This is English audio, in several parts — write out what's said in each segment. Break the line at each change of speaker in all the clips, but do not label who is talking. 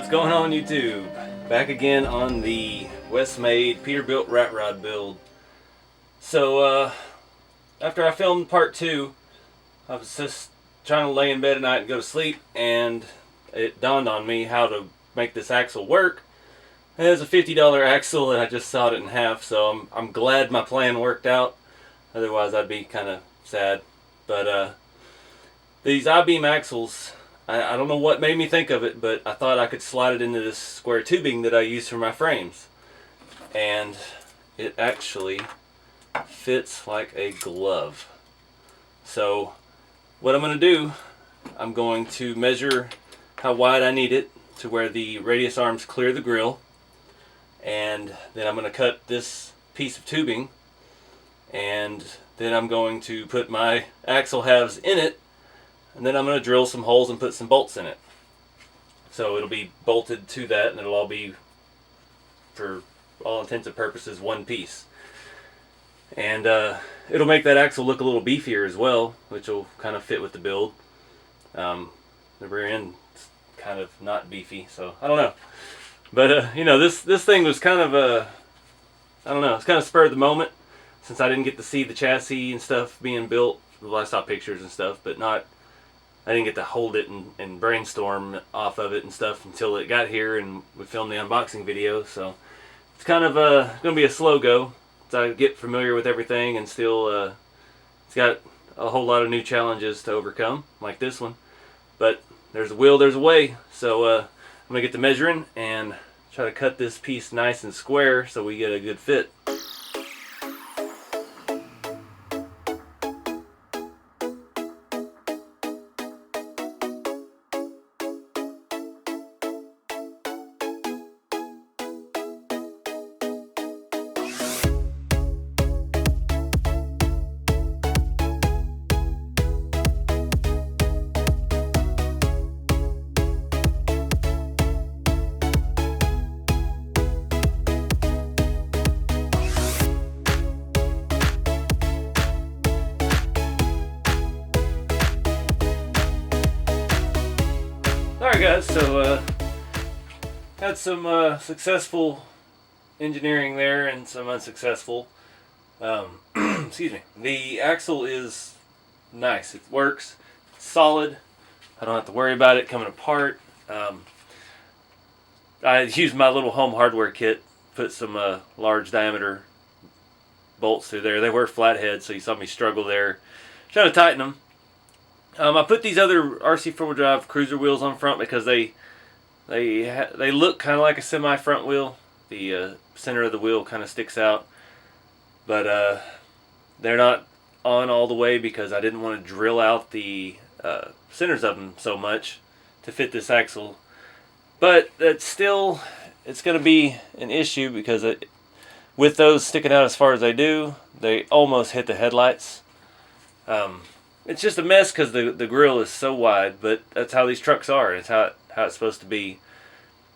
What's going on, YouTube? Back again on the West-made Peterbilt rat rod build. So after I filmed part 2, I was just trying to lay in bed at night and go to sleep, and it dawned on me how to make this axle work. It was a $50 axle and I just sawed it in half, so I'm glad my plan worked out. Otherwise I'd be kind of sad. But these I-beam axles, I don't know what made me think of it, but I thought I could slide it into this square tubing that I use for my frames. And it actually fits like a glove. So what I'm going to do, I'm going to measure how wide I need it to where the radius arms clear the grill. And then I'm going to cut this piece of tubing. And then I'm going to put my axle halves in it. And then I'm going to drill some holes and put some bolts in it. So it'll be bolted to that, and it'll all be, for all intents and purposes, one piece. And it'll make that axle look a little beefier as well, which will kind of fit with the build. The rear end is kind of not beefy, so I don't know. But you know, this thing was kind of I don't know, it's kind of spur of the moment, since I didn't get to see the chassis and stuff being built. Well, I saw pictures and stuff, but I didn't get to hold it and brainstorm off of it and stuff until it got here and we filmed the unboxing video. So it's kind of going to be a slow go as I get familiar with everything, and still it's got a whole lot of new challenges to overcome, like this one. But there's a will, there's a way. So I'm going to get to measuring and try to cut this piece nice and square so we get a good fit. Alright guys, so had some successful engineering there and some unsuccessful. Excuse me. The axle is nice. It works. It's solid. I don't have to worry about it coming apart. I used my little home hardware kit, put some large diameter bolts through there. They were flathead, so you saw me struggle there trying to tighten them. I put these other RC four-wheel drive cruiser wheels on front because they look kind of like a semi front wheel. The center of the wheel kind of sticks out, but they're not on all the way because I didn't want to drill out the centers of them so much to fit this axle. But it's going to be an issue because with those sticking out as far as they do, they almost hit the headlights. It's just a mess because the grill is so wide, but that's how these trucks are. It's how it's supposed to be.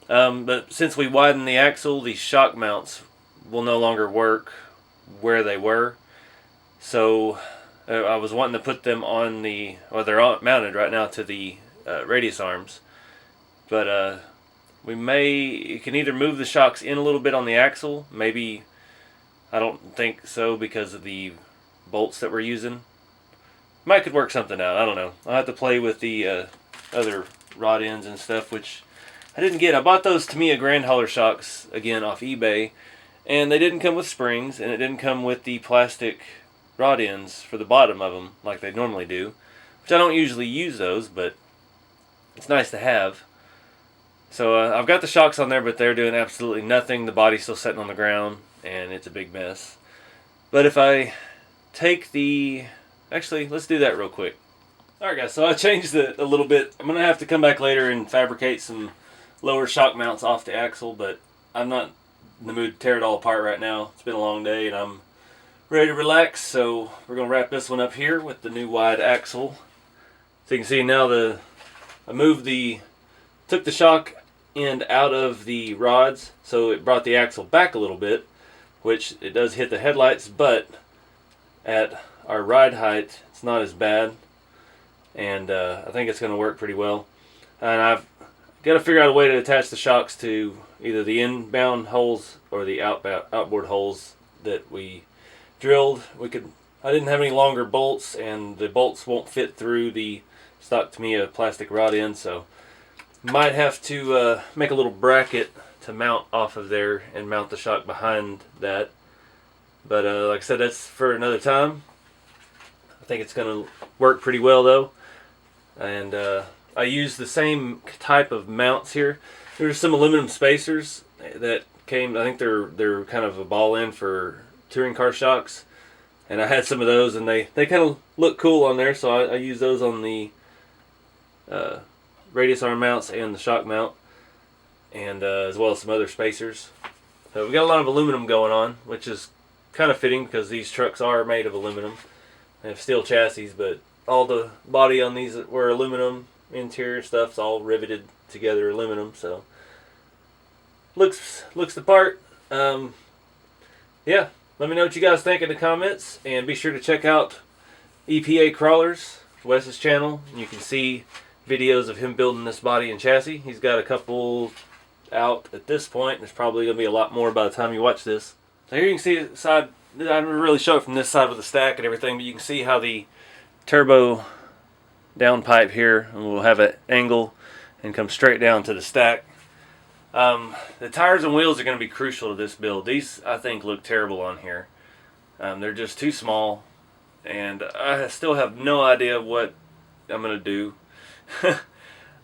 But since we widened the axle, these shock mounts will no longer work where they were. So I was wanting to put them on they're mounted right now to the radius arms. But you can either move the shocks in a little bit on the axle. Maybe, I don't think so because of the bolts that we're using. Might could work something out. I don't know. I'll have to play with the other rod ends and stuff, which I didn't get. I bought those Tamiya Grand Hauler shocks again off eBay, and they didn't come with springs, and it didn't come with the plastic rod ends for the bottom of them like they normally do, which I don't usually use those, but it's nice to have. So I've got the shocks on there, but they're doing absolutely nothing. The body's still sitting on the ground, and it's a big mess. But if I take actually, let's do that real quick. Alright guys, so I changed it a little bit. I'm going to have to come back later and fabricate some lower shock mounts off the axle, but I'm not in the mood to tear it all apart right now. It's been a long day and I'm ready to relax, so we're going to wrap this one up here with the new wide axle. So you can see now took the shock end out of the rods, so it brought the axle back a little bit, which it does hit the headlights, but at our ride height it's not as bad, and I think it's going to work pretty well. And got to figure out a way to attach the shocks to either the inbound holes or the outboard holes that we drilled. I didn't have any longer bolts, and the bolts won't fit through the stock Tamiya plastic rod end, so might have to make a little bracket to mount off of there and mount the shock behind that. But like I said, that's for another time. I think it's going to work pretty well though. And I use the same type of mounts here. There's some aluminum spacers that came, I think they're kind of a ball end for touring car shocks. And I had some of those, and they kind of look cool on there, so I use those on the radius arm mounts and the shock mount, and as well as some other spacers. So we got a lot of aluminum going on, which is kind of fitting because these trucks are made of aluminum. They have steel chassis, but all the body on these were aluminum. Interior stuff's all riveted together aluminum, so looks the part. Yeah. Let me know what you guys think in the comments, and be sure to check out EPAcrawlers, Wes's channel. You can see videos of him building this body and chassis. He's got a couple out at this point. There's probably going to be a lot more by the time you watch this. So here you can see the side. I didn't really show it from this side with the stack and everything, but you can see how the turbo downpipe here will have an angle and come straight down to the stack. The tires and wheels are going to be crucial to this build. These, I think, look terrible on here. They're just too small, and I still have no idea what I'm going to do.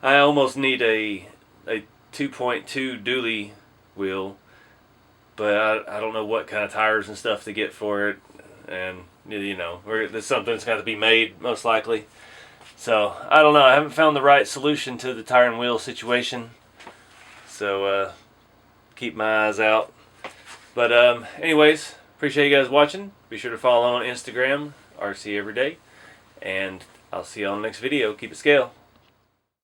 I almost need a 2.2 dually wheel, but I don't know what kind of tires and stuff to get for it, and you know, there's something that's got to be made most likely. So I don't know. I haven't found the right solution to the tire and wheel situation. So keep my eyes out. But anyways, appreciate you guys watching. Be sure to follow on Instagram, RC Everyday. And I'll see you on the next video. Keep it scale.